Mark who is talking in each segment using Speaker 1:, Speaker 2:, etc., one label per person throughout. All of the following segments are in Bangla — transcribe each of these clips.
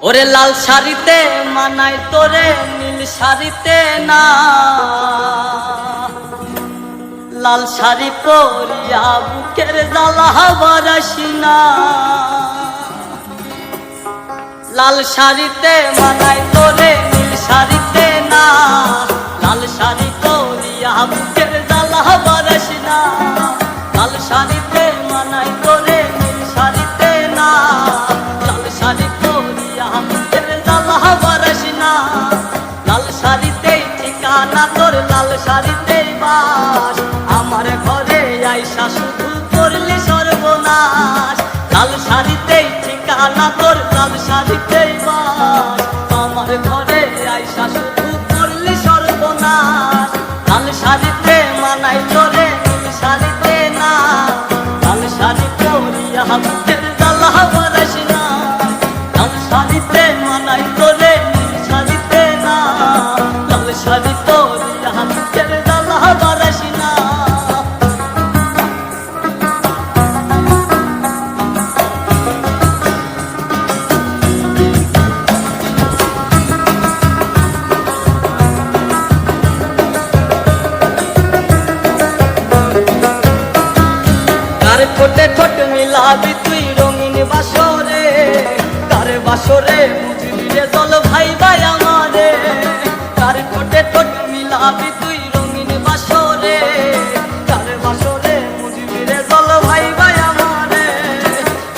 Speaker 1: ওরে লাল শাড়িতে মানাই তোরে নীল শাড়িতে না, লাল শাড়ি পরিয়া বুকের জ্বালা বারাসি না। লাল শাড়িতে মানাই তোরে নীল শাড়িতে না, লাল শাড়ি পরিয়া বুকের জ্বালা বারাসি না। লাল শাড়িতে মানাই তোরে নীল শাড়িতে না, লাল শাড়ি পরিয়া বুকের জ্বালা বারাসি না। লাল শাড়িতেই ঠিকানা তোর, লাল শাড়িতেই বাস, আমার ঘরে আইসা শুধু করলি সর্বনাশ। লাল শাড়িতেই ঠিকানা তোর, লাল শাড়িতেই বাস, আমার ঘরে আইসা শুধু করলি সর্বনাশ। লাল শাড়িতে মানাই তোরে নীল শাড়িতে না, লাল শাড়ি পরিয়া বুকের জ্বালা বারাসি না। লাল শাড়িতে মানাই তোরে নীল শাড়িতে না, লাল শাড়ি পরিয়া বুকের জ্বালা বারাসি না। কার ঠোঁটে ঠোঁট মিলাবি তুই রঙিন বাসরে, কার বাসরে বুঝবি রে চল ভাই ভাই আমারে। কার ঠোঁটে ঠোঁট মিলাবি তুই রঙিন বাসরে, কার বাসরে বুঝবি রে চল ভাই ভাই আমারে।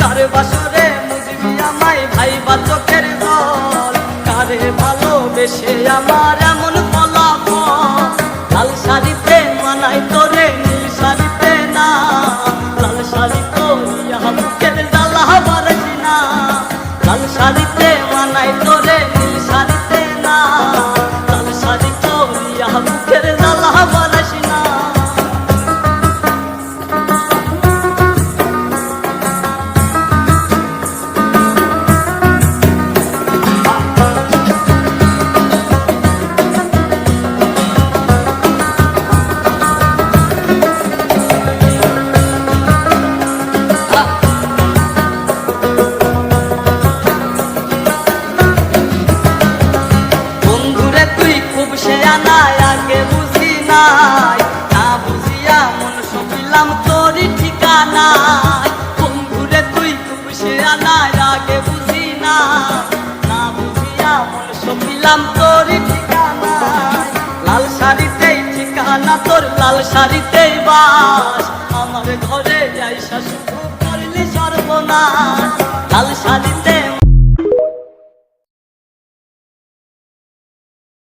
Speaker 1: কার বাসরে বুঝবি আমায় ভাই বা চোখের জল, কারে ভালোবেসে আমার এমন ফলাফল। লাল শাড়িতে মানাই তোরে নীল শাড়িতে না, লাল শাড়ি পরিয়া বুকের জ্বালা বারাসি না। লাল শাড়িতে মানাই তোরে নীল শাড়িতে না, লাল শাড়ি পরিয়া বুকের জ্বালা বারাসি না। বন্ধুরে তুই খুব শেয়ানা, আগে বুঝি নাই, না বুঝিয়া মন সপিলাম তোরই ঠিকানায়। বন্ধুরে তুই খুব শেয়ানা, আগে বুঝি নাই, না বুঝিয়া মন সপিলাম তোরই ঠিকানায়। লাল শাড়িতেই ঠিকানা তোর, লাল শাড়িতেই বাস, আমার ঘরে আইসা শুধু করলি সর্বনাশ। লাল শাড়ি